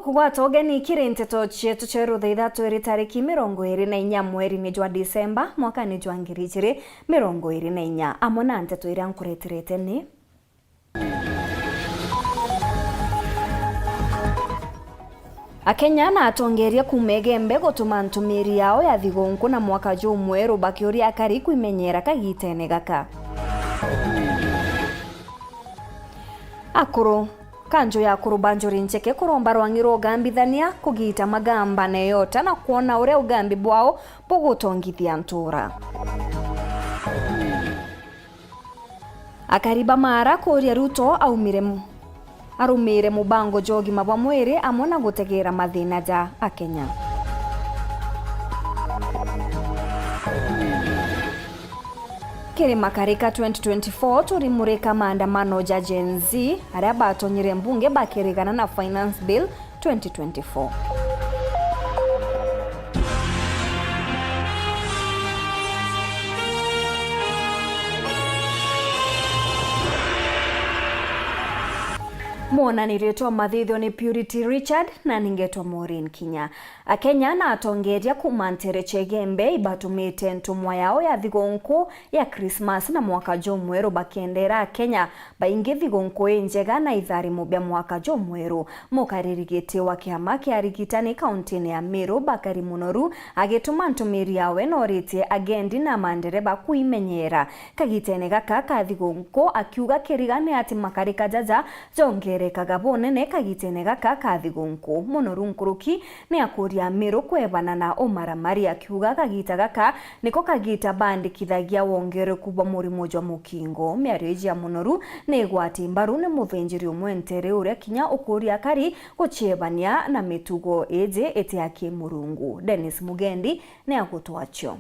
Kugwata ugeni kirinteto chetu cheru thaithatu iri tariki 24 mweri-ini jwa Disemba mwaka-ini jwa 2024 amwe na nteto iria nkureterete ni Akenya na atongeria kumegembe gutuma ntumiri yao ya thigonku na mwaka jumweru bakiuria akari kwimenyera kagitene gaka. Akuru kanjo ya kurubanjuri ncheke kuromba rwangiro ugambithania kugita magamba neyota na kuona uria ugambi bwao bugutongithia ntura. Akariba mara kuria Ruto arumire mubango jogi mabwa mwiri amwe na gutegera mathina ja Akenya. Kirima karika 2024 turimurika maandamano ja Gen Z aria batonyire mbunge bakirigana na Finance Bill 2024. Mwana niretwa mathithio ni Purity Richard na ningetwa Maureen Kinya. Akenya na atongeria kumantere chegembe ibatumite ntumwa yao ya thigonku ya Christmas na mwaka jomweru bakiendera Kenya baingi thigonku njega na ithari mubya mwaka jomweru. Mukaririgiti wa kiama kia arigitani kauntini ya Meru Bakari Munoru agituma ntumiri yawe norite agendi na mandereba kuimenyera kagitene gaka ka thigonku akiuga kirigane ati makarika jaja jongere kagabone ne kagitene gaka ka thigonku. Munoru nkuruki ni akuria Meru kwebana na umaramari akiuga kagita gaka niko kagita bandikithagia wongere kubwa murimo jwa mukingo. Miareji ya Munoru ni gwati mbaru ni muthenjiri umwe ntere uria Kinya ukuria kari guchiebania na mitugo eje ete yake Murungu. Dennis Mugendi ni agutwacho.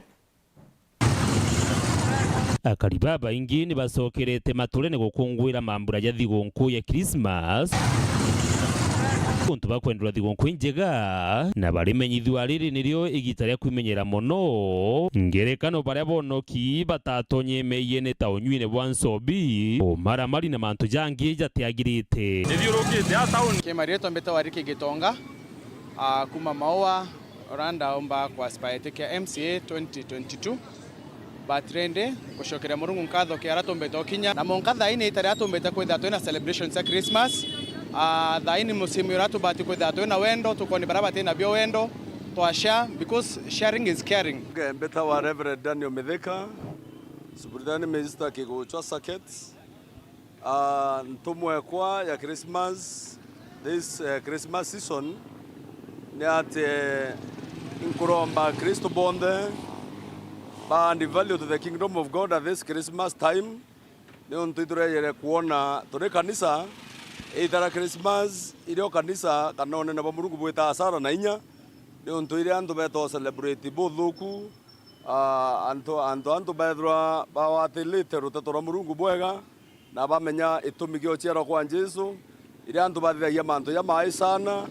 Akari baba ingi ni basokerete mature ni gukungwira mambura ya thigonku ya Christmas kuntu bakwendura thigonku njega na barimenyithwa riri nirio igita ria kwimenyera mono ngerekano baria bonoki batatonyemeye ne taonyuine bwa Nsobi umaramari na mantu jangi jatiagirite nithiurukite a town kimarieto mbeta wariki gitonga kuma maua oranda omba kwa spaete kia MCA 2022 batrende kushokera Murungu nkatho kia ratombeto Kinya na monkatha ine itari atombeta kwetha twina celebrations ya Christmas thaini musimu iratu bati kwetha twina wendo tukoni baraba tena bio wendo twasha because sharing is caring. Mbeta wa Reverend Daniel Mithika Subridani Minister Kiguchwa Saket ntumwe kwa ya Christmas this Christmas season ni ati nkuromba Kristo bonde and value to the kingdom of God at this Christmas time. Leo ntuiturejere kuona turi kanisa itara Christmas irio kanisa kanone na Murungu bwita asara na inya. Leo ntuire andu beto celebrate bothuku antu bethra bawatilite ruteto Murungu bwega na bamenya itumigio chiaro kwa Jesu iri antu bathithagia mantu ya mai sana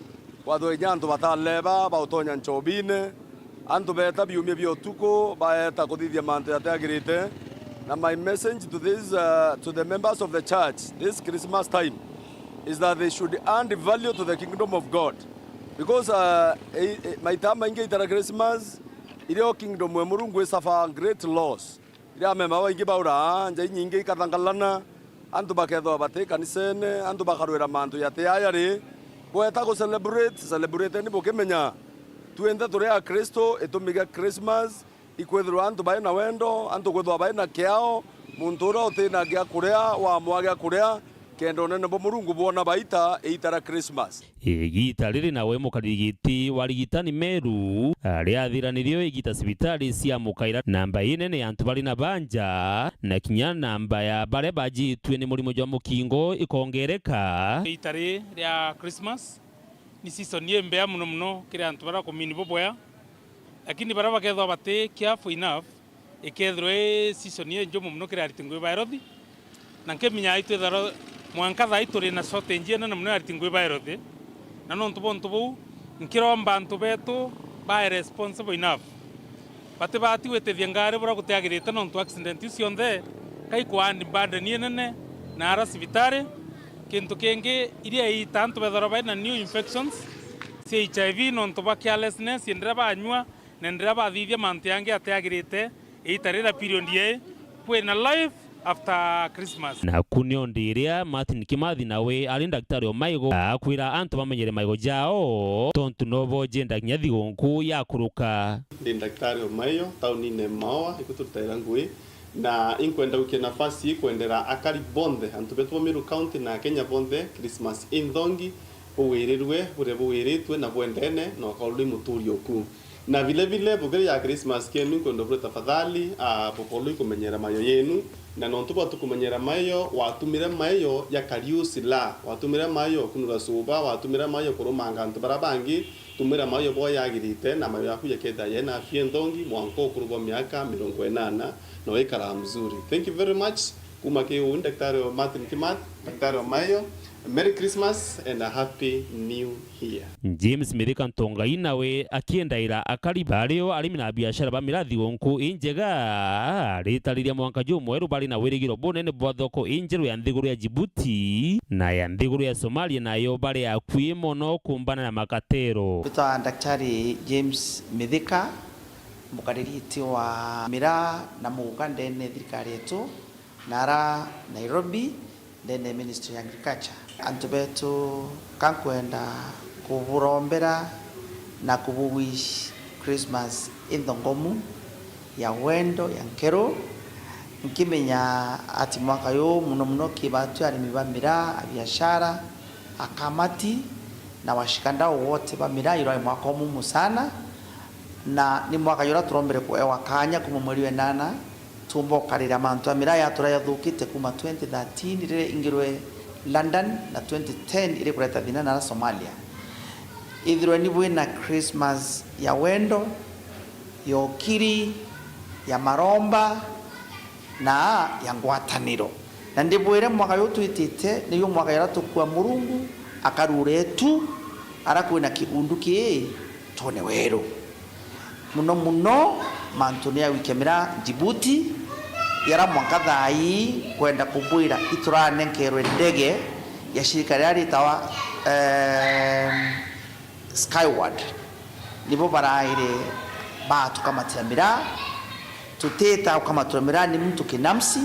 watho inya antu bataleba bautonya nchobine antu beta biumia biotuko baeta kuthithia mantu yatagirite. Na my message to this to the members of the church this Christmas time is that they should add value to the kingdom of God because my time inge itara Christmas irio kingdom ya Murungu suffer great loss ira mema wa inge baura nja nyinge ikathangalana antu bakethwa bate kanisene antu bakarwira mantu yate ayari kweta go celebrate ni bokemenya tuenda turea Kristo etumiga Christmas ikwethirwa antu baina wendo antu kwethwa baina kiao muntu ura utina gia kurea wa mwaga kurea kendo nene bo Murungu bona baita eitara Christmas. Igita riri nawe mukarigiti warigitani Meru riathiranirio igita sibitari cia mukaira namba ine ni antu bari na banja na Kinya namba ya bare bajitwe ni murimo jwa mukingo ikongereka. Itari ria Christmas ni season yembea muno kire antu bara komini boboya lakini bara bakethwa bate careful enough ikethwe season ye njomo muno kire aritingwe bairothi na nkeminya itu tharo mwanka tha ituri na sote njena na muno aritingwe bairothi na no ntubo nkiromba antu betu ba responsible enough bate bati wetethia ngari bora guteagirite no ntu accident icio nthe kai kwandi bande ni nene na ara sibitari kintu kingi iria itantu bethora baina new infections HIV nonto ba carelessness endera banywa nendera bathithia mantu yange ateagirite itarira period ye kwena life after Christmas. Na kunio ndiria Martin Kimathi nawe ali daktari o maigo akwira antu bamenyere maigo jao tontu nobo jenda nya thigonku ya kuruka. Ndi daktari o maigo taunine mawa ikututaira ngui na inkwenda uke nafasi kwendera akari bonde antu betu Meru County na Kenya bonde Christmas indongi uwirirwe buwiritwe na bwendene no kauli muturi oku na vile bugere ya Christmas kenu kwenda bure tafadhali popolo kumenyera mayo yenu na nontuba tukumenyera mayo watumire mayo ya kariusila watumire mayo kunura suba watumire mayo kurumanga antu barabangi tumira mayo boya agirite na mayo yakuye keda yena fiendongi mwanko kurubo miaka 80 no ikara mzuri. Thank you very much kumake u daktari Martin Kimathi daktari mayo. Merry Christmas and a happy new year. James Mirika Ntongai nawe akiendaira akariba ario arimi na biashara ba mirathi wonku injega ritariria mwanka jumweru bali na wirigiro bonene bwathoko injeru ya nthiguru ya Djibouti na ya nthiguru ya Somalia nayo bali akwi mono kumbana na makatero. Bita Daktari James Mirika mukaririti wa mira na mugande ne thirikari yetu nara Nairobi ndene Ministry ya Agriculture. Antu betu kankwenda kuburombera na kubuwish Christmas indongomu ya wendo ya nkero nkimenya ati mwaka yo muno kibatu arimi bamira biashara akamati na washikandao wote bamira iro mwaka mumu sana na ni mwaka yora turombere kwa kanya kuma mweri wa 8 tumbo karira mantu amira ya turaya thukite kuma 2013 rire ingirwe London na 2010 ile kuleta thina na Somalia. Ithirwe ni bwina Christmas ya wendo, ya ukiri, ya maromba na ya ngwataniro. Na ndibwire mwaka yotu itite niyo mwaka yaratukwa Murungu akaruretu arakwina kiunduki tone wero. Muno mantu ya wikemera Djibouti yara mwaka thai kwenda kubwira iturane nkerwe ndege ya shirika rya ritawa Skyward nibo baraire batukamatimira tuteta ukamatimira ni mtu kinamsi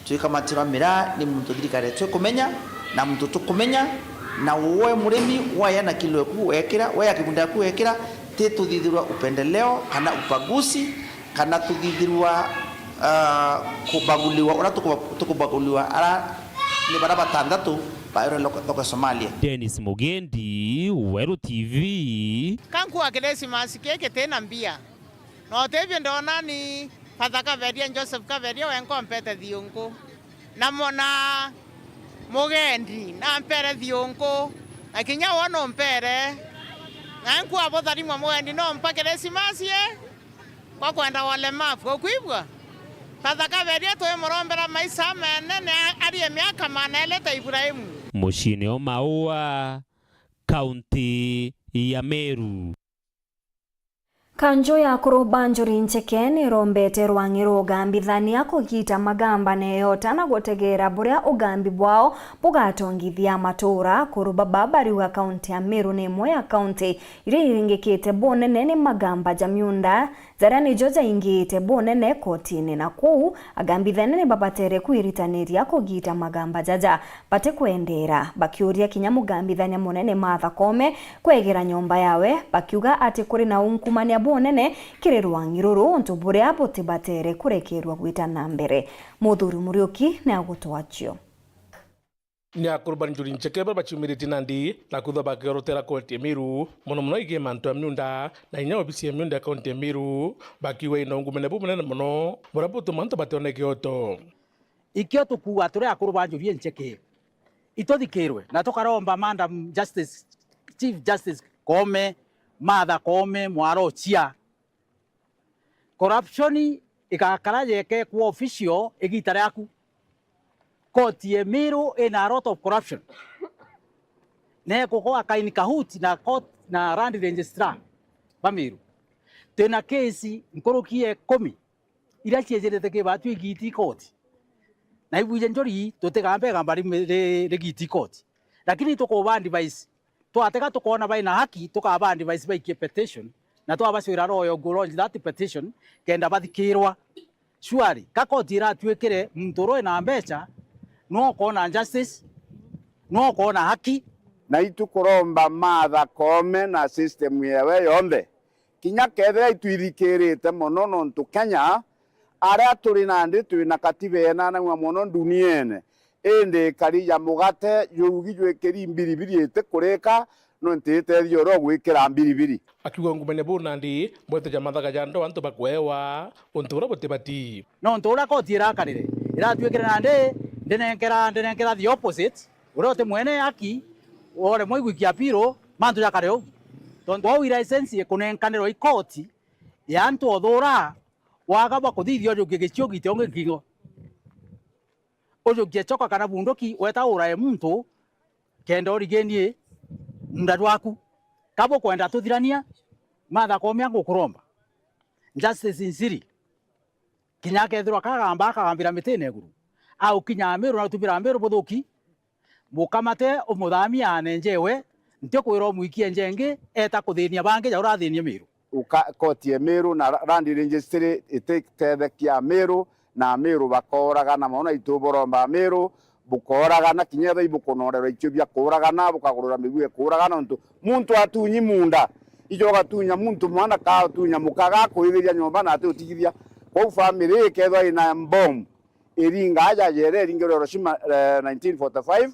tukamatimira ni mtu thirikari kumenya na mtu tukumenya na uwe muremi waya na kilo kuwekera waya kigunda kuwekera tetuthithirwa upendeleo kana upagusi kana tuthithirwa kubaguliwa ora tukubaguliwa ara ni baraba tandatu bairo loko Somalia. Dennis Mugendi, Weru TV. Kanku Christmas keke tena mbia no tebye ndona ni Father Veria Joseph Kaveria wenko mpete thiongo na mona Mugendi na mpere thiongo akinya wono mpere nanku abothari mwa Mugendi no mpake Christmas ye kwa kwenda wale mafu kuibwa Father Kaveria to morombera maisa menene ari miaka maneleta Ibrahimu Mushine o Maua County ya Meru. Kanjo ya kurubanjuri nchekeni rombete rwangiro ugambithania kugita magamba neyota na gutegera buria ugambi bwao bugatongithia matura kuruba babari wa kaunti ya Meru ni imwe ya kaunti iri iringikite bonene ni magamba jamyunda zaria ni joja ingite bonene kotini na kuu agambithania ni babatere kuiritaniria kugita magamba jaja bate kuendera bakiuria kinya mugambithania munene Martha Koome kwegera nyomba yawe bakiuga ati kuri na unkumania bonene kiri rwangiruru onto buria botibatere kurekerwa gwita na mbere Muthuri Muriuki na gutwachio ni akurban juri nchekebe bachimiriti nandi na kudha bakirotera kote Meru mono ige manto amnunda na inya obisi amnunda kote Meru bakiwe ino ngumene bumene mono boraputo manto batone kyoto ikyoto ku ature akurban juri ncheke itodikirwe na tokaromba manda Justice Chief Justice Koome Martha Koome mwaro chia corruption ikakaraje ke ku official igitare aku koti ya Meru in a lot of corruption ne koko akaini kahuti na court na Land Registrar ba Meru tena kesi nkorokie 10 ira chiezerete ke batu igiti koti na ibuje njori totegambe gambari regiti koti lakini toko bandi vice twatega tukona baina haki tukaba advice baikie petition na twabacira royo go launch that petition kenda bathikirwa shwari kakotira twekere mtoro na mbeca no kona justice no kona haki na itukuromba Martha Koome na system yewe yombe kinya kethira itwithikirite muno nontu Kenya aria turi nandi twina katiba ena na muno duniene ende kari ya mugate yugi jwekeri mbiribiri ite kureka no ntite thioro gwikira mbiribiri akiuga ngumene bu nandi mwete ja mathaga jando antu bakwewa untura botibati no ntura kotira karire ira twekere nandi ndenenkera the opposite urote mwene haki ore moiguikia piro mantu jakareo tondu au license kunenkanero ikoti ya antu othura wagaba kuthithio jo gigicio onge kingo ojo giachoka kana bundoki weta urae muntu kenda origenie ndadu waku kabo kwenda tuthirania Martha Koome ngukuromba justice insiri kinya kethirwa kagambira mitene guru au kinya miru na tubira miru buthuki mukamate umuthamia anenjewe ntio kwiro muikie njengi eta kuthinia bangi ja urathinia miru kotie miru na land registry itetethekia miru na miru bakoraga na maona ituboromba miru bukoraga na kinyetha ibukonorero ichubia koraga na bukagurura migwe koraga na muntu atunyi munda ijoga tunya muntu mwana ka tunya mukaga kuithiria nyomba na atigithia kwa family ikethwa ina bomb iringa aja jere ringero Hiroshima 1945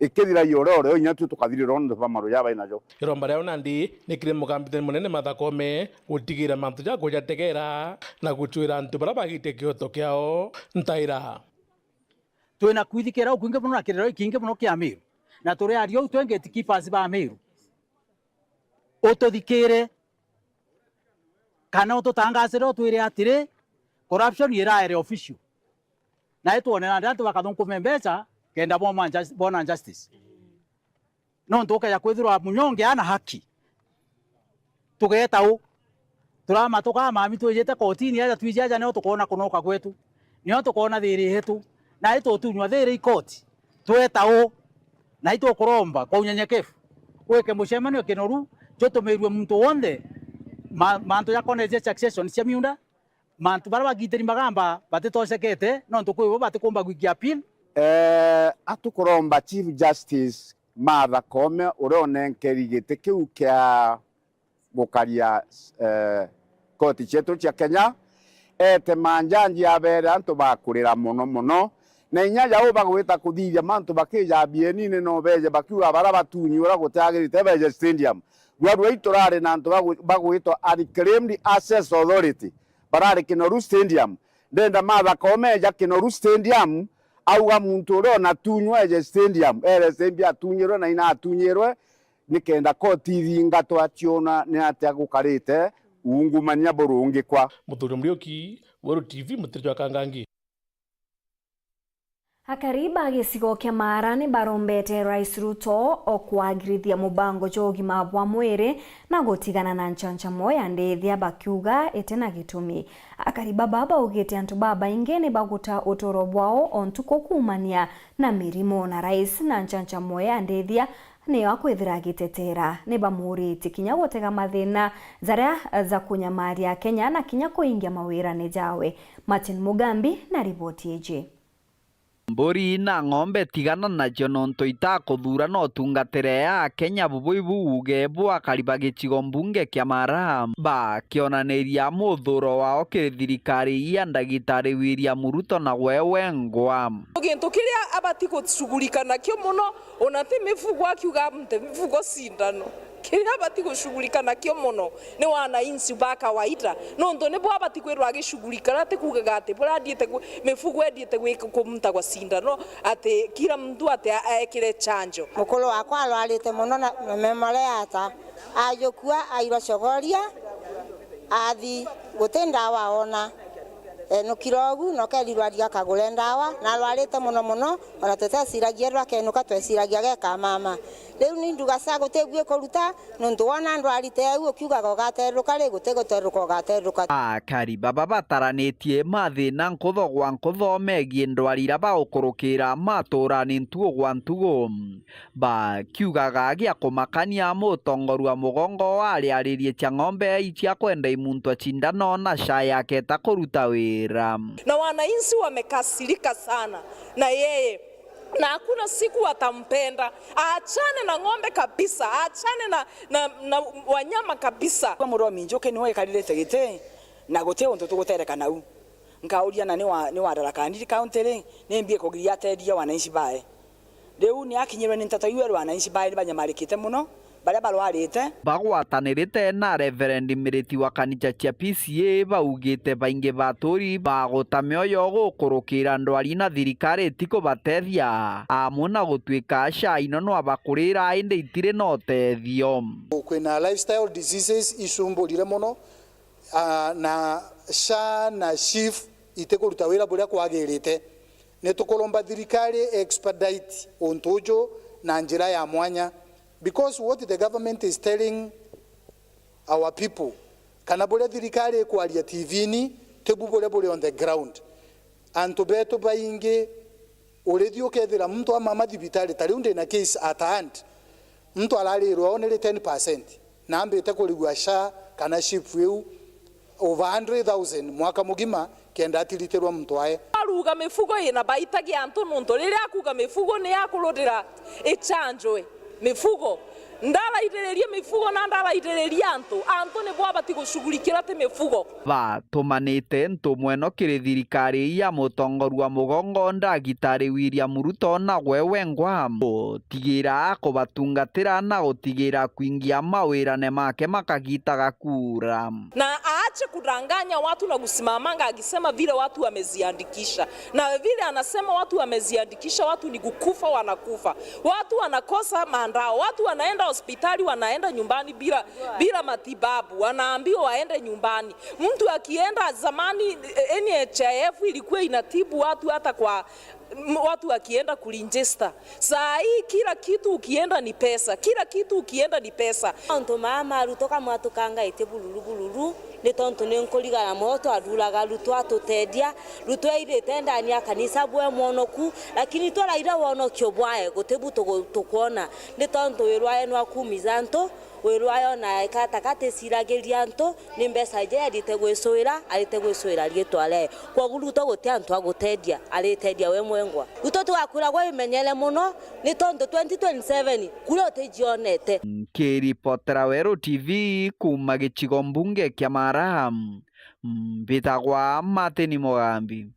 ikethira yororo nya tukathirira ndo famaro yaba inajo iromba reo nandi nikire mugambite munene Martha Koome gutigira mantu ja kujategera na gutwira antu bara bagite kioto kiao ntaira twina kwithikira ukwinge muno nakirero ikinge muno kia miru na turi ario twengeti keepers ba miru otothikire kana ototangacire twire atire corruption iraere official na etwone na antu bakathunkume mbeca kenda bona justice no ntoka ya kwithirwa munyonge ana haki tugeta u turama tukama mitu yete kotini ya twijaja ne tukona kunoka kwetu ni tukona thiri hetu na ito tunywa thiri ikoti tweta u na ito kuromba kwa unyenyekevu weke mucemanio kinoru jotomerwe muntu wonde mantu yakoneje succession cia miunda mantu bara bagiteri magamba batetosekete no ntukwibo batikumba gwikia appeal atukuromba Chief Justice Martha Koome uronenkeri gite kiu kia gukaria koti chetu cia Kenya ete manjanji abere antu bakurira muno na inyaja bagwita kuthithia mantu bakija bienine no beje bakiura bara batunyura gutagirite beje stadium gwadwa itorare na antu bagwito unclaimed access authority barare Kinoru stadium ndenda Martha Koome ja Kinoru stadium auga muntu ro na tunywa je stadium sembi atunyirwe na ina atunyirwe nikenda koti thinga twachiona ni atia gukarite ungumania burungi kwa Muthuri Muriuki World TV mutirwa Kangangi Akariba gicigo kia Maarani barombete Rais Ruto okwagirithia mubango jogi mabwa mwiri na gutigana na nchanchamo ya ndethia bakiuga etena gitumi. Akariba baba ugete antu baba ingene baguta utoro bwao ontuko kumania na mirimo na rais na nchanchamo ya ndethia ni wakwithira gitetera ni bamuriti kinya gutega mathina zaria za kunyamaria Kenya na kinya kuingia mawira ni jawe. Martin Mugambi na ripoti eje. Mburi na ng'ombe tigana nacio nonto itakuthura no tungatire ya Kenya bubuibu uge bwa kariba gicigo mbunge kia Maramba kionaniria muthuro wao kithirikari ya ndagitari William Ruto na wewe ngwa gintu kiria abati gushughulika nakio muno onate mifugo akiuga mte mifugo sindano kiria abati gushughulika nakio muno ni wananchi ba kawaida no ndo ne bwa abati kwirwa agishughulika rate kugaga ate buradiete mifugo ediete kumta kwa sindano ate kila mtu ate aekire chanjo mukolo wakwa alwarite muno na memore ata ayokua airo cogoria athi gutenda waona no kirogu no kerirwaria kagure ndawa na rwarite muno ona tuteciragia rwakenuka tweciragia geka mama riu ni nduga ca gutegwie kuruta nundu wona ndwarite u ukiugaga gateruka ri guteguteruka gateruka akari baba bataranitie mathina nkutho gwa nkutho megie ndwarira baukurukira maturani ntugo gwa ntugo bakiugaga gia kumakania mutongoru wa mugongo ariaririe cia ng'ombe icia kwenda imuntu acindano na sha yake ta kuruta wira na wananchi wamekasirika sana na yeye na hakuna siku watampenda. Aachane na ng'ombe kabisa, aachane na wanyama kabisa. Kwa muro minjoke niwe kalilete gite na gote onto tugutereka nau nkauria na ni wadarakani county ri nimbie kugiria tedia wananchi bae riu ni akinyirwe ni ntata yuero wananchi bae banyamarikite muno baria barwarite bagwatanirite na Reverend Miriti wa kanitha cia PCA baugite baingi baturi bagota mioyo gukurukira ndwari na thirikari tiko batethia amuna gutwika sha inono abakurira inde itire no tethio kwina lifestyle diseases isumburire muno na sha na chief itekuruta wira buria kwagirite netukolomba thirikari expedite ontojo na njira ya mwanya. Because what the government is telling our people, kanabule thirikari kwaria TV ni tebubule on the ground. Anto beto bainge uredio kethira mtu ama madhibitari tari unde na case at hand. Mtu alali ruonele 10%. Na ambe itakuligwa sha kana ship weu over 100,000 mwaka mugima kenda atiliterwa mtu aye. Aruga mifugo ina baitagi anto nonto riri akuga mifugo ni yakulodira echanjwe mifugo ndala itereria mifugo na ndala itereria anto ni bwabati gushughulikira te mifugo batumanite ntumwe no kiri thirikari ya mutongoru wa mugongo ndagitari William Ruto na wewe ngwambo tigira kubatungatira na gutigira kuingia mawirane make makagitaga kura na aache kudanganya watu na kusimamanga akisema vile watu wameziandikisha na vile anasema watu wameziandikisha watu ni kukufa wanakufa watu wanakosa mandao watu wanaenda hospitali wanaenda nyumbani bila matibabu wanaambiwa waende nyumbani mtu akienda zamani NHIF ilikuwa inatibu watu hata kwa watu wakienda kulinjesta saa hii kila kitu ukienda ni pesa kila kitu ukienda ni pesa onto mama rutoka mwatukanga ite bululu ni tonto ni nkoliga ya moto adulaga ruto atutedia ruto irete ndani ya kanisa bwe mwonoku lakini tola ira wonokyo bwae gotebu tukuona ni tonto wirwaye no akumizanto wirwayo na katakate sirageria nto ni mbesa je alitegwisuira rietwale kwa guruto gotianto agutedia alitedia we mwengwa ruto twakura gwa imenyele muno ni tonto 2027 kule otejionete kiripotera Wero TV kuma gicigo mbunge kia Maraam bitagwa Mateni Mogambi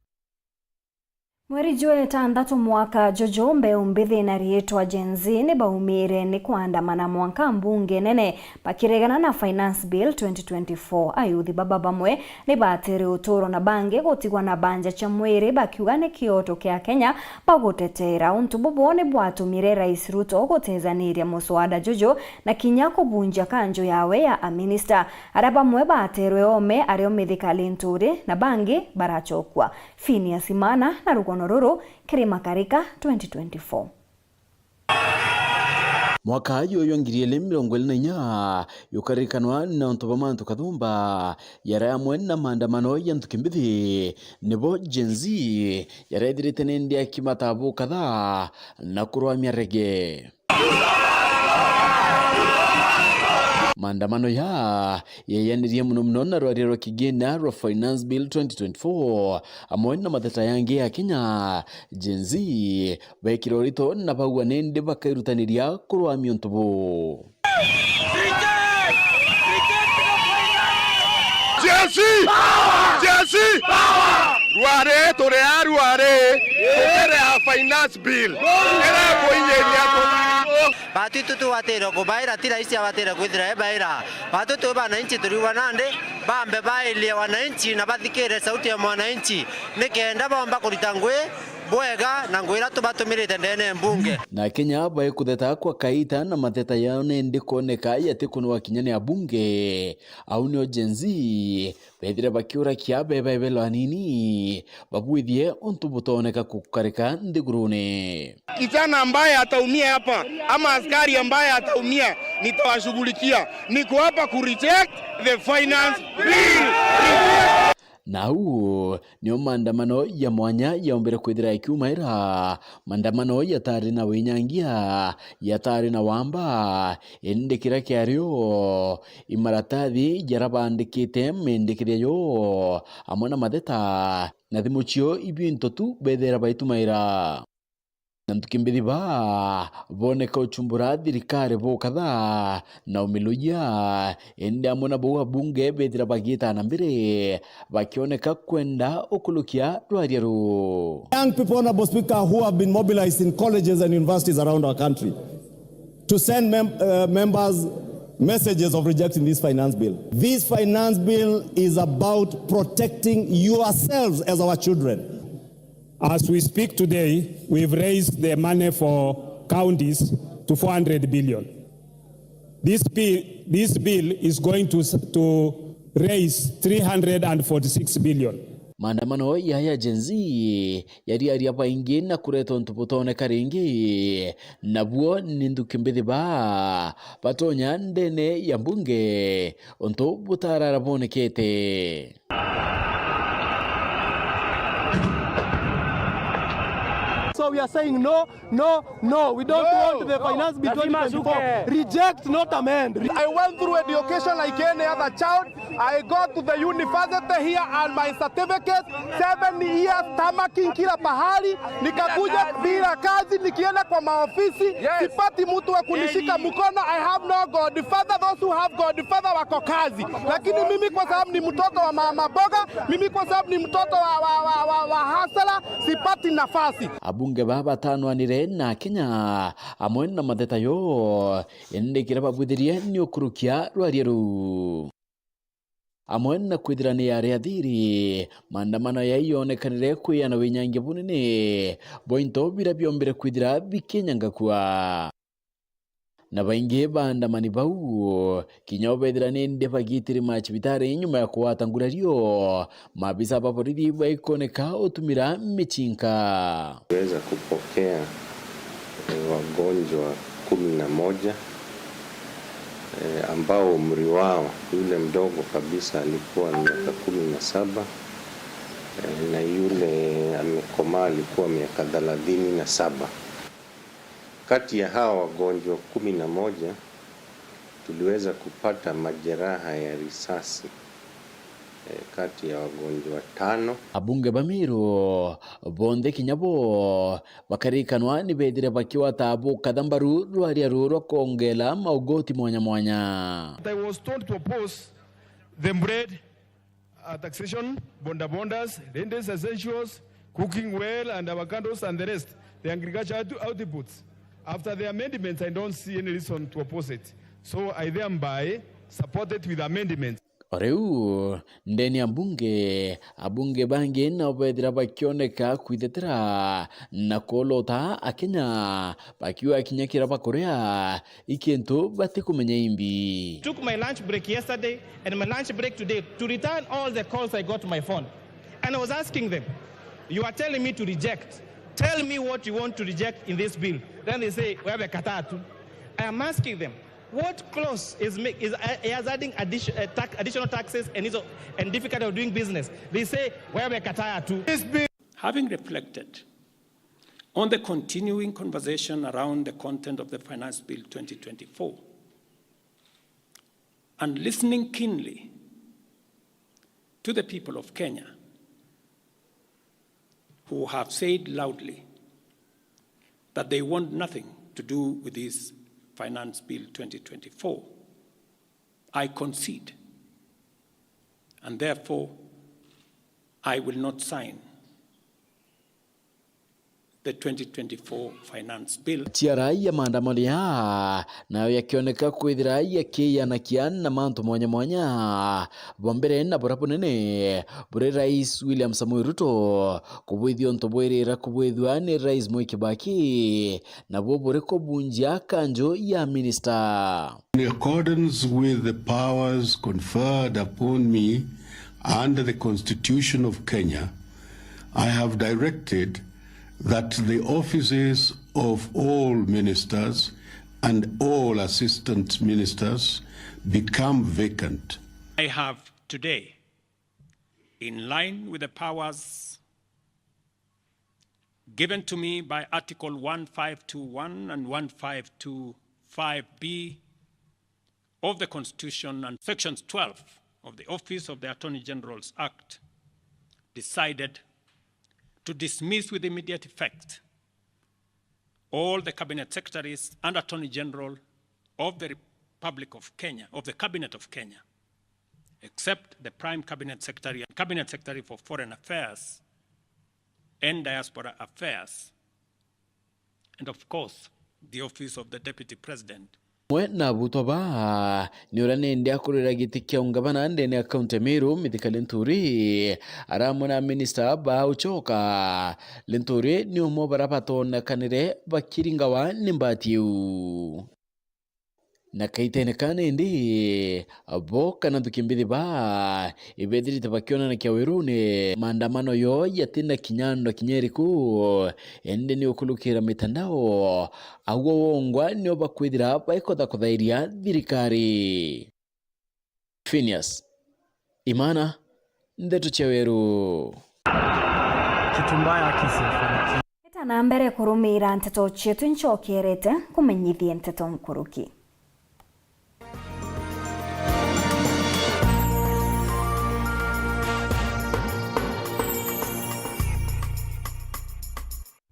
Mweri June tandatu mwaka Jojo mbeu mbithi na rietwa Gen Z ni baumire ni kuandamana mwaka mbunge nene pakiregana na Finance Bill 2024 ayuthi baba bamwe ni batiri uturo na bange gutigwa na banja cha mwiri bakiuga ni kioto kia Kenya pagutetera untu bubone bwatumire Rais Ruto gutezaniria muswada Jojo na kinya kubunja kanjo yawe ya a minister araba mwe baterwe ome ario mithikali nturi na bange barachokwa Phineas Simana na Rugonororo Kirima Karika 2024 mwaka yoyo ngiriele 2024 yukarikanwa na ntobamantu kathumba yara amwe na maandamano ya ntukimbithi nebo Gen Z yarethirite ndia kimatabu kadhaa na kurwamia rege maandamano ya yayanirie muno na rwariro kigena rwa Finance Bill 2024 amwe na mathata yangi ya Kenya Gen Z bekirorito na bagwa nende bakairutaniria kurwamia ntubu Jesse Rware tore arware tore Finance Bill era boinyeria batutu watero kubaira tira isi watero kwithira baira batutu bananchi turi wanande bambe bailie wananchi na bathikire sauti ya mwananchi nikenda bomba kuritangwe bwega na ngwira tubatumirite ndene mbunge na Kenya bae kutheta kwa kaita na matheta yao nende kuoneka yate kuno wakinyane abunge au nio Gen Z bethire bakiura kia bebe lwanini babuithie ontu butoneka kukarika ndigurune. Kijana ambaye ataumia hapa ama askari ambaye ataumia nitawashughulikia. Niko hapa ku reject the finance bill. Nau nio maandamano ya mwanya yaombere kwithira ikiumaira maandamano yatari na winyangia yatari na wamba endekira kiario imaratathi yarabandikite mendekiria yo amwe na matheta na thimuchio ibinto tu bethera baitumaira na ntukimbithi boneka uchumbura thirikari bo kadha na umiluya ende amwe na bo bunge bethira bagita na mbere bakioneka kwenda ukulukia rwaria ru. Young people, Honorable Speaker, who have been mobilized in colleges and universities around our country to send members messages of rejecting this finance bill. This finance bill is about protecting yourselves as our children. As we speak today, we've raised the money for counties to 400 billion. This bill is going to raise 346 billion. Maandamano ya Gen Z yari baingi na kureto ntubutone karingi nabuo nindukimbithi batonya ndene ya mbunge onto butarara bonekete. So we are saying no. We don't want the finance bill 2024. Reject, not amend. I went through education like any other child. I got to the university here and my certificate 7 years tamaking kila pahali. Nikakuja bila kazi, nikienda kwa maofisi sipati mtu wa kunishika mkono. I have no godfather. Those who have godfather wako kazi. Lakini mimi kwa sababu ni mtoto wa mama boga, mimi kwa sababu ni mtoto wa hasala, sipati nafasi. Abunge baba tanwanire na Kenya amwe na matheta yo endekira babuthirie ni ukurukia rwaria ru amwe na kwithirani ya riathiri maandamano yaionekanire kwiyana winyangia bunene bointo bira biombere kwithira bikinyanga kwa na baingi bandamani bau kinyo bethirani nde bagitiri machibitari nyuma ya kuwata ngurario mabisa baboridi baikoneka utumira michinka weza kupokea wagonjwa 11 ambao umri wao yule mdogo kabisa alikuwa miaka 17 na yule amekomaa alikuwa miaka 37. Kati ya hawa wagonjwa 11 tuliweza kupata majeraha ya risasi kati ya wagonjwa 5. Abunge bamiro bonde kinyabo bakarikanwa ni bethire bakiwa tabu kadambaru rwaria ruro kongela maugoti mwanya. I was told to oppose the bread taxation, bondas, rentes essentials, cooking well and avocados and the rest, the agricultural outputs. After the amendments, I don't see any reason to oppose it. So I thereby support it with amendments. Oreu ndeni abunge bangi na obethira bakioneka kwithetera na kolota akenya bakiwa kinyakira bakorea ikintu batikumenya imbi. Took my lunch break yesterday and my lunch break today to return all the calls I got to my phone, and I was asking them, you are telling me to reject, tell me what you want to reject in this bill. Then they say we have a katatu. I am asking them, what clause is adding additional taxes and difficulty of doing business? They say, where we kataya to. Having reflected on the continuing conversation around the content of the Finance Bill 2024 and listening keenly to the people of Kenya who have said loudly that they want nothing to do with this Finance Bill 2024, I concede, and therefore I will not sign the 2024 finance bill. Tiarai ya maandamano ya nayo yakioneka kwithira yakiana kiana mantu mwanya mwanya bombere na borapo nene bure Rais William Samoei Ruto kubwithio ntobwerera kubwithwa ni Rais Moi Kibaki na bobore ko bunja kanjo ya minister. In accordance with the powers conferred upon me under the Constitution of Kenya, I have directed that the offices of all ministers and all assistant ministers become vacant. I have today, in line with the powers given to me by Article 1521 and 1525B of the Constitution and Sections 12 of the Office of the Attorney General's Act, decided to dismiss with immediate effect all the cabinet secretaries and attorney general of the Republic of Kenya, of the Cabinet of Kenya, except the Prime Cabinet Secretary and Cabinet Secretary for Foreign Affairs and Diaspora Affairs, and of course, the Office of the Deputy President. Mwena butoba ni uranende akurira giti kya ungabana ndene account Meru Mithika Linturi aramona minister ba uchoka Linturi ni umo barapatona kanire bakiringawa nimbatiu na kaitene kane ndi aboka na tukimbithi ba ibediri tabakiona na kiawirune maandamano yo yatinda kinyando kinyeriku ende ni okulukira mitandao awo wongwa ni obakwithira baikotha kuthairia thirikari. Phineas Imana ndeto cheweru Kitumbaya kisi Itana mbere kurumira nteto chetu nchokerete kumenyithia nteto nkuruki.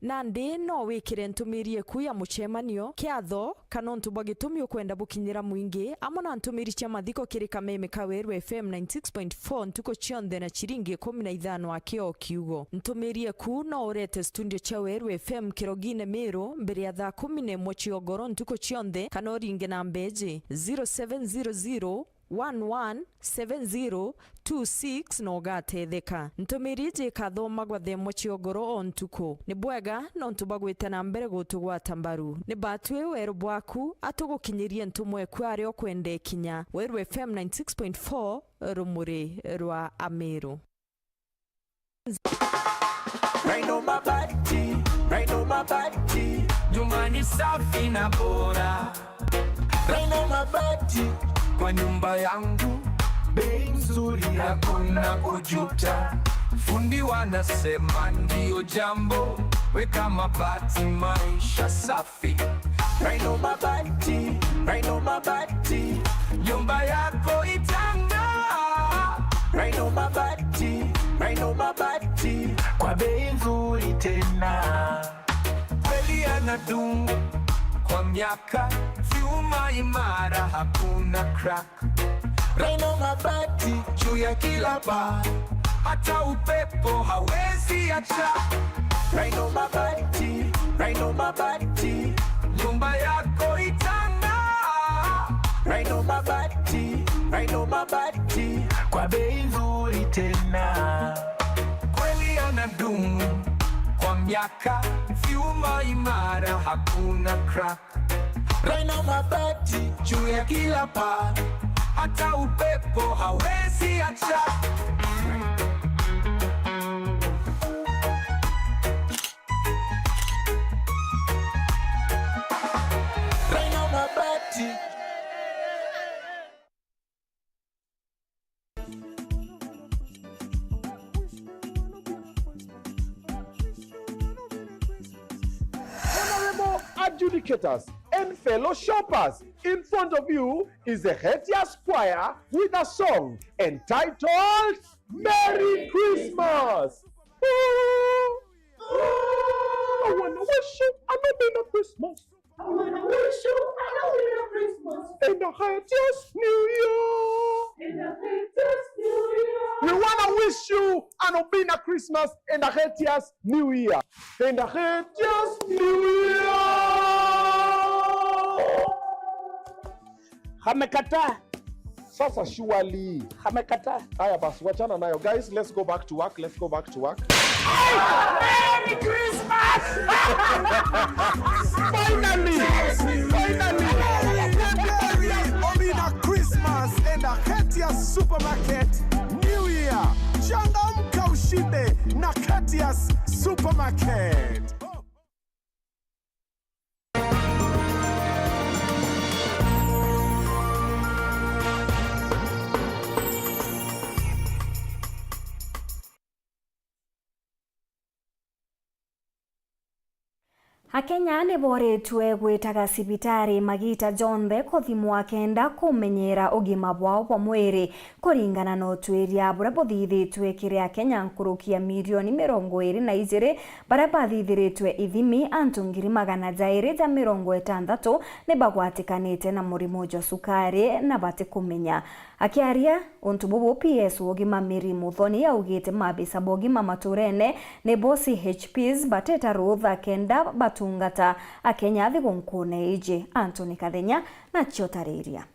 Nandi no wikire ntumirie ku ya muchemanio kiatho kana ntu bagitumio kwenda bukinyira mwingi amona ntumiri cha mathiko kiri Kameme Kaweru FM 96.4 ntuko chionde na chiringi 15 akio kiugo ntumirie ku no urete studio cha Weru FM Kirogine Meru mbere ya thaa 11 chiogoro ntuko chionde kana oringe na mbeji 0700 117026 no gatetheka ntumirije kathoma gwa themo chiogoro ontuko ni bwega no ntubagwite na mbere gutugwata mbaru ni batwe weru bwaku atugukinyirie ntumwe kwari okwende kinya Weru FM 96.4 rumuri rwa Ameru. Right on my body, nyumbani safi na bora. Right on my body, kwa nyumba yangu bei nzuri, hakuna kujuta. Fundi wanasema ndio jambo, weka mabati, maisha safi. Right on my body, nyumba yako itang'aa. Right on my body, kwa bei nzuri tena. Kweli anadumu kwa miaka, vyuma imara, hakuna crack. Right on my body, juu ya kila bar, hata upepo hawezi acha. Right on my body, nyumba yako itang'aa. Right on my body, kwa bei nzuri tena. Kweli anadumu kwa miaka, vyuma imara, hakuna crack. Right on my body, juu ya kila paa, hata upepo hawezi acha. Right on my body. Honorable adjudicators and fellow shoppers, in front of you is the Hetias Choir with a song entitled Merry Christmas. I wanna wish you a Merry Christmas. I wanna wish you a Merry Christmas. And a Hetias New Year. And a Hetias New Year. We wanna wish you a an Obina Christmas and a Hetias New Year. And a Hetias New Year. Hamekata. Sasa surely. Hamekata. Haya basi wachana nayo. Guys, let's go back to work. Let's go back to work. Merry Christmas! Finally! Finally! Obina Christmas and a Hetias Supermarket New Year. Changamka ushinde na Hetias Supermarket. Akenya nĩ boretwe gwĩtaga cibitari magita jonthe kuthimwa kenda kumenyera ũgima bwao bwa mwĩrĩ kũringana na ũtuĩria buria buthithĩtwe kĩrĩa Kenya nkurukia milioni 22 baria bathithĩrĩtwe ithimi antu 260 nĩ bagwatikanĩte na mũrimũ wa cukari na bati kumenya. Akiaria untu bubu PS ũgima Mary Muthoni augĩte mabisa bogima maturene nĩ bo CHPs bateta rutha kenda batungata Akenya thigunkune iji. Anthony Kathenya na chiotareria.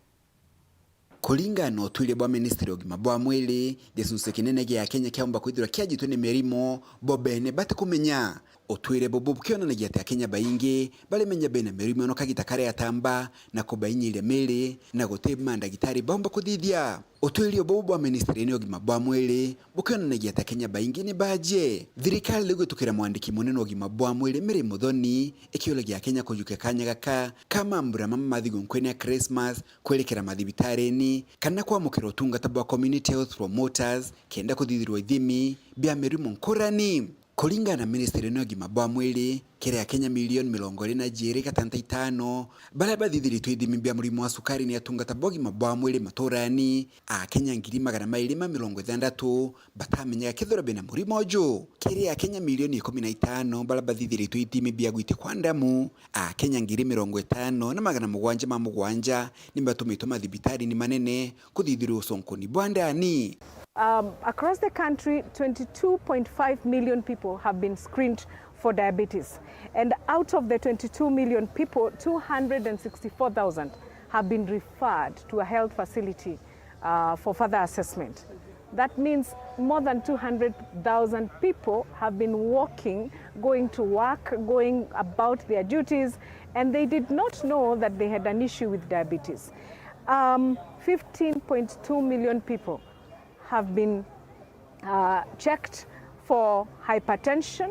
Kuringa no tuile bwa ministry ogima bwa mwili gicunse kinene gia Kenya kiaomba kwithira kiajitwe ni mirimo bobene bate kumenya otwire bobo kionanagia ati Akenya baingi balimenya bena mirimo no kagita kare atamba na kubayinyire miri na gutema ndagitari bomba kuthithia otwire bobo bwa ministry ni ogima bwa mwili bukionanagia ati Akenya baingi ni baje thirikari ligwitukira mwandiki munene ogima bwa mwili Mary Muthoni ikiolagia Kenya kujuke kanya gaka kama mbura mama mathigunkwene ya Christmas kwelekera mathibitareni kana kwamukira utungata bwa community health promoters kenda kuthithirwa ithimi bia mirimo nkorani. Kuringa na ministry no gima bwa mwili kire Kenya milioni 22.65 baria bathithiritwe ithimi bia murimu wa sukari ni atungata bogima bwa mwili maturani a Kenya 260 batamenyaga kithura bena murimu ojo kire Kenya milioni 15 baria bathithiritwe ithimi bia gwite kwa ndamu a Kenya 50,777 ni batumitwe mathibitari ni manene kuthithirwa usonkoni bwa ndani. Across the country, 22.5 million people have been screened for diabetes. And out of the 22 million people, 264,000 have been referred to a health facility for further assessment. That means more than 200,000 people have been walking, going to work, going about their duties, and they did not know that they had an issue with diabetes. 15.2 million people have been checked for hypertension,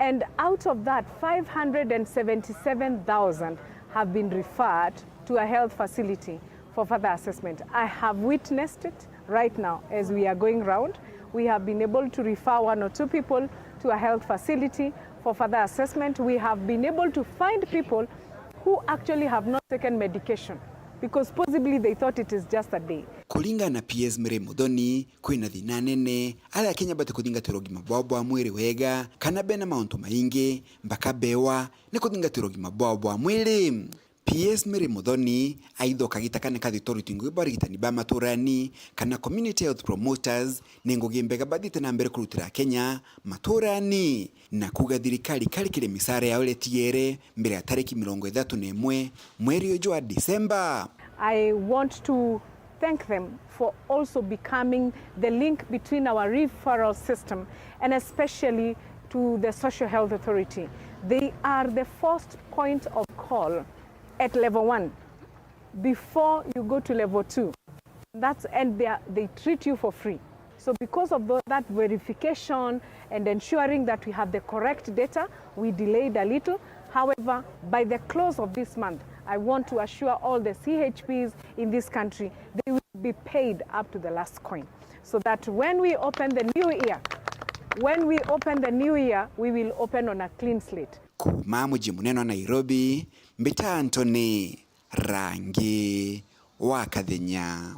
and out of that 577,000 have been referred to a health facility for further assessment. I have witnessed it right now as we are going round. We have been able to refer 1 or 2 people to a health facility for further assessment. We have been able to find people who actually have not taken medication because possibly they thought it is just a day. Kuringa na PS Mary Muthoni kwina thina nene ala Kenya bate kuthingatira ugima bwa mwiri wega kana bena mauntu maingi mpaka bewa ni kuthingatira ugima bwa mwiri. PS Mary Muthoni aitho kagitakane kathitoru tingu barigitani ba maturani kana community health promoters nengogi mbega bathite na mbere kurutira Kenya maturani na kuga thirikari karikire misare ya ole tiere mbere ya tariki 31 mweri ujo wa December. I want to thank them for also becoming the link between our referral system and especially to the Social Health Authority. They are the first point of call at level 1 before you go to level 2. And they treat you for free. So because of that verification and ensuring that we have the correct data, we delayed a little. However, by the close of this month, I want to assure all the CHPs in this country, they will be paid up to the last coin. So that when we open the new year, we will open on a clean slate. Kuma mji munene wa Nairobi, Mbita Anthony, Rangi wa Kathenya.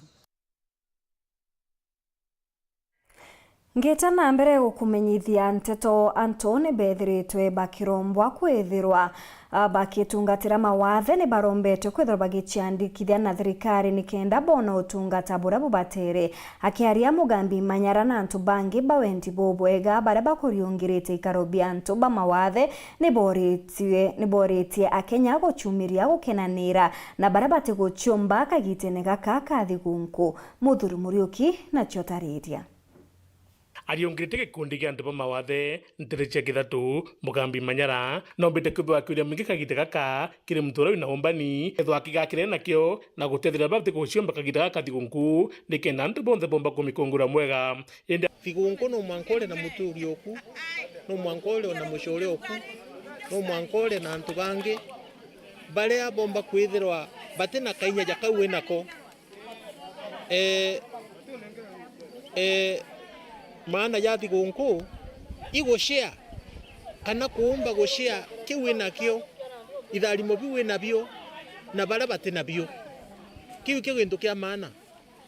Ngeta na mbere gukumenyithia nteto Antone bethiritwe bakirombwa kwithirwa bakitungatira mawathe ni barombetwe kwithirwa bagichiandikithia na thirikari nikenda bona utungata bura bubatere akiaria Mugambi Manyara na antu bangi bawendi bobwega baria bakuriungirite ikaro bia antu ba mawathe ni boritie Akenya guchumiria gukenanira na baria batiguchumba kagitene gaka kathigunku. Muthuri Muriuki na Chotaridia ariongirite gikundi gia andu ba mawathe ntereche githatu Mugambi Manyara no mbite kuthwa kiuria mingi kagite gaka kiri mutoro na ombani ethwa kigakire nakio na gutethira babte guciomba kagite gaka thigunku nikenda andu bonthe bomba kumikungura mwega thigunku no mwankole na muturi oku no mwankole na mushore oku no mwankole na antu bangi baria bomba kwithirwa batena kainya jakau enako maana ya thigunku igoshare kana kuumba goshare kiwe nakio itharimo biwe nabio na bara batena bio kiwe kintu kia maana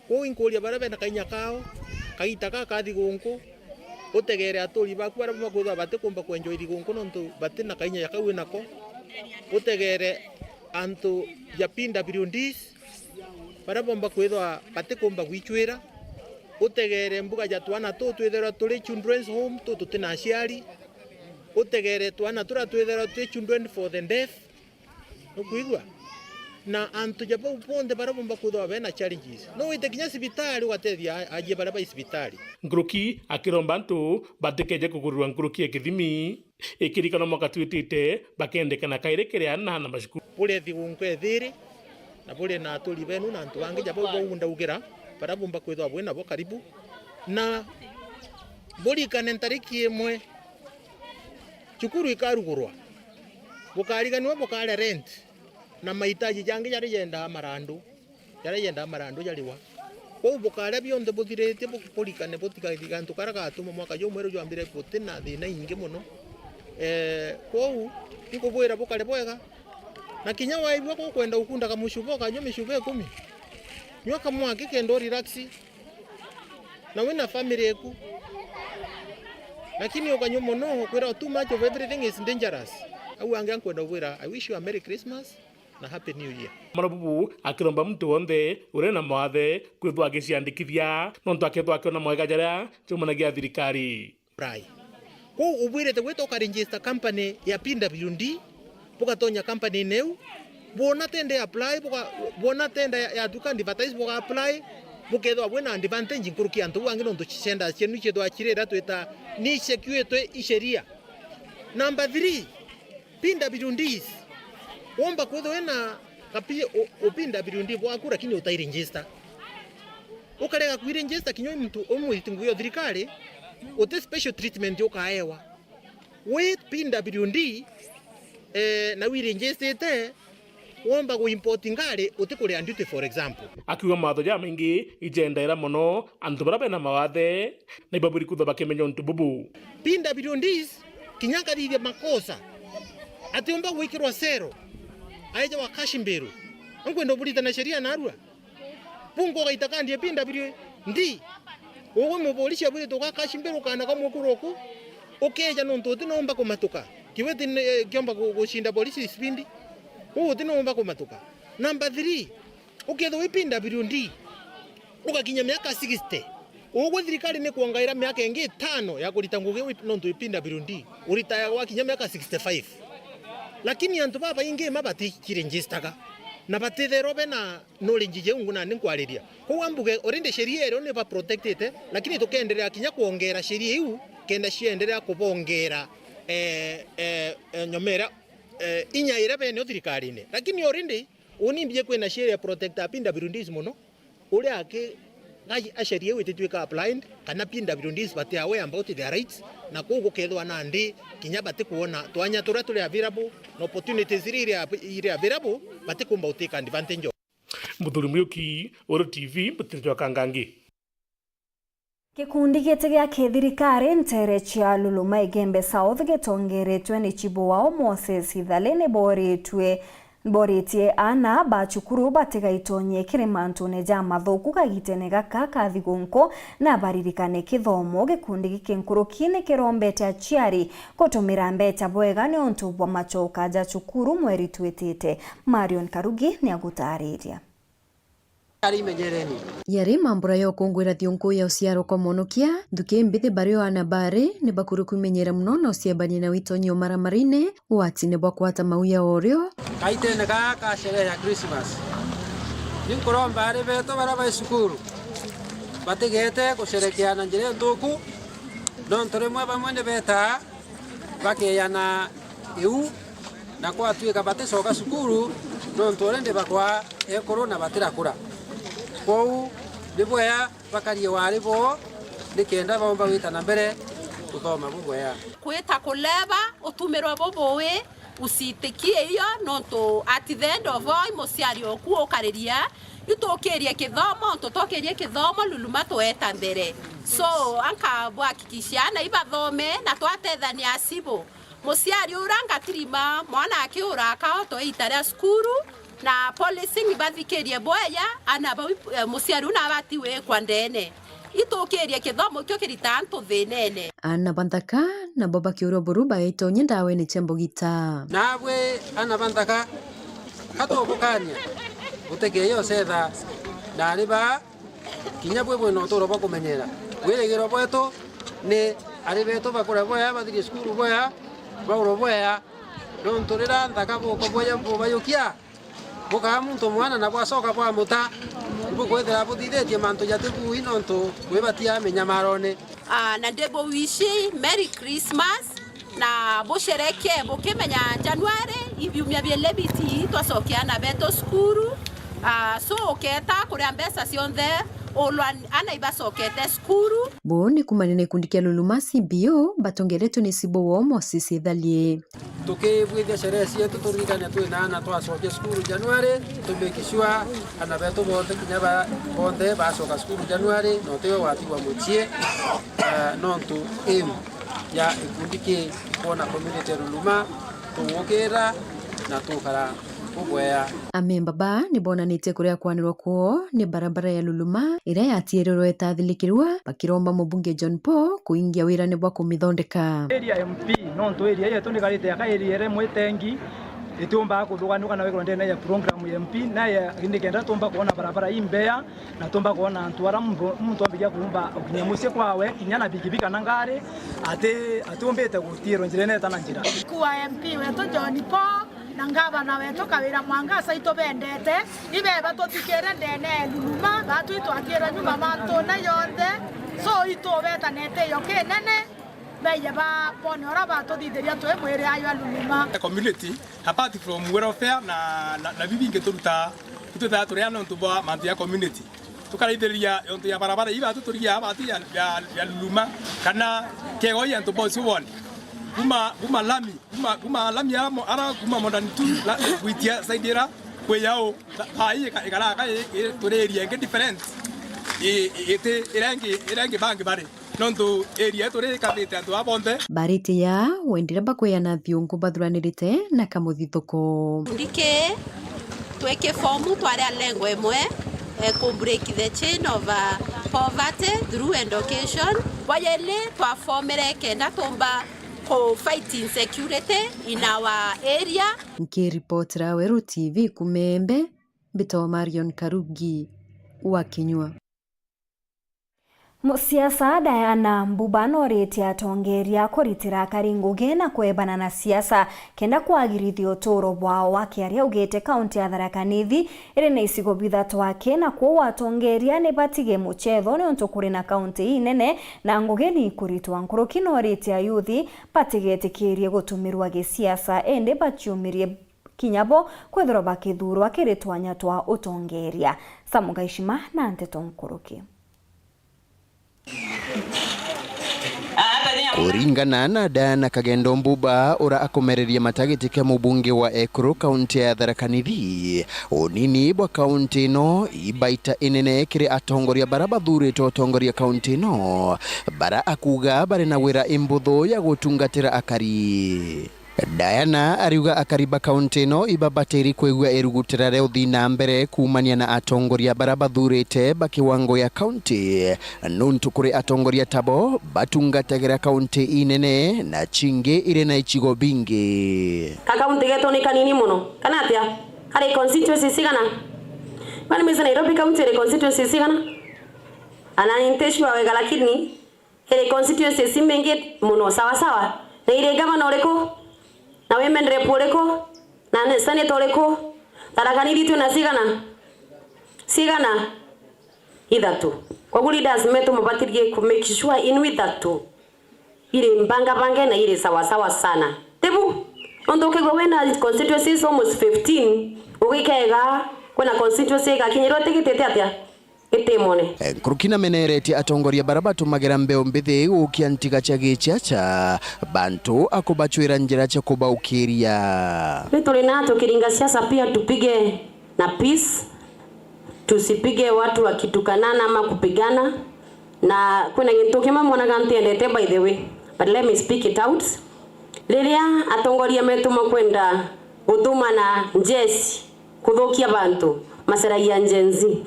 ko inkuria bara bena kainya kao kaitaka ka thigunku utegere aturi baku bara bakutha bate kumba kwenjoy thigunku nontu batena kainya yakawe nako utegere antu ya pinda birundis bara bomba kwithwa bate kumba gwichwira utegere mbuga ja twana twithera tuli children's home tutina aciari utegere twana twithera tuli children for the deaf ukuigwa na antu ja bonde bara bomba kuthwa bena challenges no itekinya sibitari watethia aje bara ba sibitari Nguruki akiromba antu batekeje kugurwa nguruki ekithimi ikirikana mwaka twitite bakendekana kairekere na mashukuru bule thigunku ethiri na bule na aturi benu na antu bangi ja bogunda ugira bara bomba kwithwa bwena bo karibu na buli kanentariki emwe chukuru ikarugurwa bukariganwa bukare rent na mahitaji jangi yenda amarandu yaliwa ko bukare bionde buthirete bukulikane butikantu karagatu mwaka yo mwero jwambire putina thina inge muno ko ikubwira bukare bwega na kinya waibwa ko kwenda ukunda kamushubo kanyo mishubo 10 nyoka mwake kendo relax na wena family eku lakini ukanyo muno kwira too much of everything is dangerous au ange kwenda ubwira I wish you a merry Christmas na happy new year. Marabubu akiromba mtu wonde urena mawathe kwithwa giciandikithia nontu akethwa akiona mwega jaria chumanagia thirikari rai ko ubwire te gwitoka register company ya Pinda Burundi bukatonya company neu bona tende apply bona tende ya duka advertise boka apply bukethwa bwena advantage nkuruki antu wangi nontu chenda chenu chedo achirera tweta ni security isheria. Number 3 Pinda Burundi omba kwetho ena kapie opinda Burundi bwakura kini utairegister ukarega kuiregister kinyo mtu omwitingu yo thirikari uti special treatment yokaewa we Pinda Burundi na wiregister womba go import ngare utikore andute for example akiwa matho ja mingi ijendera mono antu bara bena mawathe na ibaburi kutho bakemenya ntu bubu Pinda Burundi kinyanga thithia makosa ati omba gwikirwa zero aija wakashimberu ngwendo bulita na sheria narua bungo gaitakandie Pinda Burundi wowe mupolisi abule toka kashimberu kana kama kuroku okeja nonto tinomba komatuka kiweti kiomba gushinda polisi spindi tinomba komatuka. Number 3 uketho Pinda Burundi ukakinya miaka 60 wowe thirikari ni kuangaira miaka ingi 5 ya kulitanguge nonto Pinda Burundi uritaya wakinya miaka 65 lakini antu baba ingi mabati kirengistaga na batithero bena knowledge je nguna ni kwariria ko wambuge orinde sheria ero ne ba protected lakini tukendelea kinya kuongera sheria hiu kenda ciendelea kubongera nyomera inyaira bene thirikari ne lakini orinde unimbie kwena sheria protector Pinda Burundi muno uri ake ngai asheria wititwika applied kana Pinda Burundi bati aware about their rights na kugo kethwa na ndi kinya bati kuona twanya tura tuli available no opportunities iri available bati kumba uteka advantage. Muthuri Muriuki Oro TV mutiritwa Kangangi. Gikundi gete gia thirikari nterechi ya Luluma Igembe South gitongeretwe ni chibu wao Moses Ithalene boretwe Boritie ana bachukuru batigaitonye kirimantu ja mathuku kagitene gaka kathigunko na baririkane kithomo gikundi gikinkurukine kirombete aciari gutumira mbeta bwega ni ontu bwa machoka ja chukuru mweri twitite. Marion Karugi ni agutariria. Yari mambura yo kongwera thionko ya uciaro kwa monokia nduke mbithi bario ana bare ne bakuru kumenyera muno no ciabani na witonyo maramarine watine bwa kwata mauya orio kaitene ka sherehe ya Christmas ninkoromba ari beto baraba sukuru bategete kusherekeana njire nduku non toremwe bamwene beta bakeyana eu na kwa tuika batesoka sukuru non torende bakwa corona batira kura kwau ndibwea bakarie wari bo nikenda bomba witana mbere kuthoma bubwea kwita kuleba utumirwa bobowe usitikie iyo nonto at the end of all mosiari oku okariria itokerie kithomo totokerie kithomo luluma tweta mbere so anka bwakikishana ibathome na twatethania asibo mosiari uranga tirima mwana akiura kaoto itara skuru na policing bathikerie boya ana musiari una batiwe kwa ndene itokerie kithomo kyo kiritanto thinene ana bantaka na baba kiuro boruba itonye ndawe ni chembo gita nawe ana bantaka katobukanya utegeyo setha na riba kinya bwe no toro bakumenyera wiregero bweto ne ari beto bakora boya bathiri skuru boya bauro boya non torera ndaka boko boya bobayukia boka muntu mwana na bwasoka bwa muta bukwethera buthithetie mantu jatibu inonto webatia menyamarone na ndebo wishi Merry Christmas na bushereke bukimenya January ibiumya byelebiti twasokiana beto skuru so keta kuria mbesa cionthe olwan ana ibasokete skuru boni kumanene kundikia lulumasi bio batongereto ni sibo wo Moses Thalie tukibwithia sherehe cietu turikania twina na twacokia skuru January tumekishwa ana beto bonthe kinya bonthe bacoka skuru January no teo watigwa muchie nontu ya ikundiki kona community luluma tuwokera na tukara kubwea amemba ba ni bonanite kuria kwanirwa kuo ni barabara ya luluma ira yatiererwo etathirikirwa bakiromba mubunge John Paul kuingia wirane bwa kumithondeka area MP nonto area yetu ndikarite ya area ere mwetengi itumba kuthuganuka na wekro ndene ya program ya MP na ya ndikenda tumba kuona barabara imbea na tumba kuona antwara muntu ambikia kuumba okinyamusie kwawe kinyana bigibika na ngari atumbite gutiro njirene tana njira kuwa MP wetu John Paul na ngabana wetu kawira mwangasa ito bendete ibeba totikere ndene luluma batu itwakira nyuma manto na yonde so ito beta nete yokenene beye ba ponora bato dideria to emwere ayo luluma community apart from welfare na bibinge turuta ito turi ano ntuba mantu ya community tukarideria yonto ya barabara iba tuturia abati ya luluma kana kego ya ntuba siwon kuma lami ara kuma modern tu la witia saidira kwe yao hai ikara ka toreria nge different ete irangi bangi bare nonto area tore kabete atu abonde barite ya wendira bakwe na thiongo bathuranirite na kamuthithuko ndike tweke fomu tware lengo emwe to break the chain of poverty through education wayele twafomere kenda tomba fighting security in our area. Nikiripoti Rawero TV Kumembe, Bito Marion Karugi wa Kinyua. Siasa Diana Mbubano reti atongeria kuritira karinguge na kwebana na siasa kenda kwagirithia uturo bwao wakiaria ugete kaunti ya Tharaka Nithi iri na isigo bithatu wake na kwa watongeria ni batige muchetho ni onto kuri na kaunti inene na nguge ni kuritwa nkuruki no reti ya yuthi batigetikirie gutumirwa gisiasa ende bachiumirie kinyabo kwethiro bakithurwa kiritwanya twa utongeria. Samugaishima na Nteto Nkuruki. Kuringana na Diana Kagendo Mbuba ora akomereria matagiti ke mubunge wa Ekuru kaunti ya Tharaka Nithi onini bwa kaunti no ibaita inene kiri atongoria baraba thurito atongoria kaunti no bara akuga bare na wira imbutho ya gutungatira akari Diana ariuga akariba kaunti no ibabatiri kwigua irugutira reo thina mbere kumania na atongoria bara bathurite bakiwango ya kaunti nuntu kuri atongoria tabo batungatagira kaunti inene na chingi ire na ichigo bingi. Ka kaunti geto ni kanini muno kana atia hari constituency sigana bani meza Nairobi kaunti ile constituency sigana ana inteshwa wega lakini ile constituency simbenge muno sawa sawa na ile gavana oreko na women rep oreko na senator oreko tarakaniri tu na sigana idatu kwa guli leaders metu mubatirie ku make sure in with that too ile mbanga bange na ile sawa sawa sana tebu ondoke go wena constituencies almost 15 ukikega kuna constituency ga kinyiro tikitete atia itemone kurukina menereti atongoria barabatu magera mbeo mbithi ukiantiga chagichacha bantu akubachwira njira cha kubaukiria nituli na tukiringa siasa pia tupige na peace tusipige watu wakitukanana ama kupigana na kuna kintu kima mwana kantiendete by the way but let me speak it out lilia atongoria metu makwenda gutuma na njesi kuthukia bantu masera ya njenzi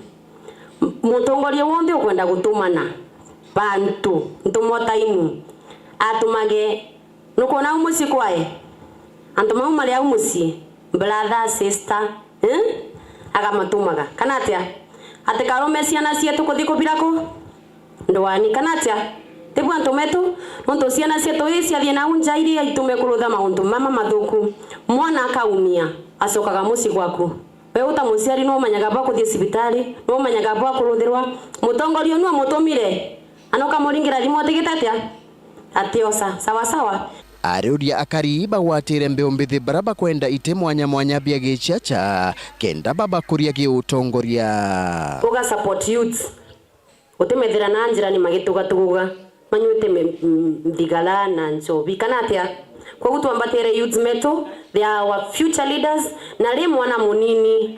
mutongoria wonde ukwenda gutumana bantu ntumotaimu atumage nukona umusi kwae antuma umali ya umusi brother sister agamatumaga kanatia atekarome ciana cietu kuthiko birako ndwani kanatia tebu antometu nonto ciana cietu cia thie na unja iria itume kurutha maundu mama mathuku mwana akaumia acokaga muci gwaku we utamuciari no manyaga ba kuthie cibitari no manyaga ba kuruthirwa mutongorio no mutumire anoka muringira thimo tigitatia atiosa sawa sawa ariuria akariba watire mbeo mbithi baraba kwenda ite mwanya bia gichacha kenda baba kuria giutongoria uga support youth utemethera na njira ni magitugatuga manyuite mthigala na njobi kanatia kwa gutuambatire youth meto they are our future leaders na le mwana munini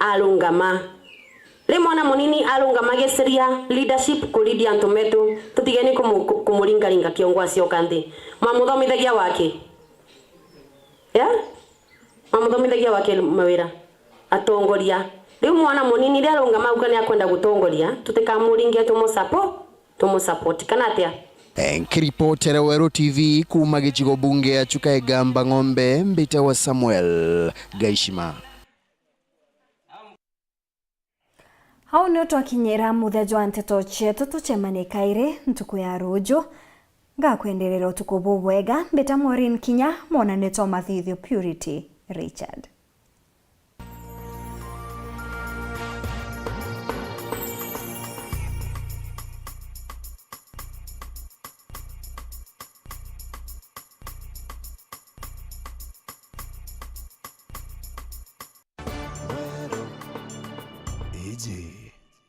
alungama geseria leadership kulidia antometo tutigeni kumuringaringa kiongwasi okanthi mamuthomithagia wake mamuthomithagia wake mawira atongoria riu mwana munini ria alungama ukani akwenda gutongoria tutikamuringe tumusupport kana atia Nkiripotera Wero TV kuma gichigo bunge ya Chukaegamba Ng'ombe mbita wa Samuel Gaishima. Hau nio twakinyira muthejo wa nteto chetu tuchemane kaire ntuku ya rujo ngakwenderera utuku bubwega mbita Maureen Kinya mona neto mathithio Purity Richard.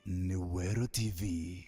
Ni Wero TV.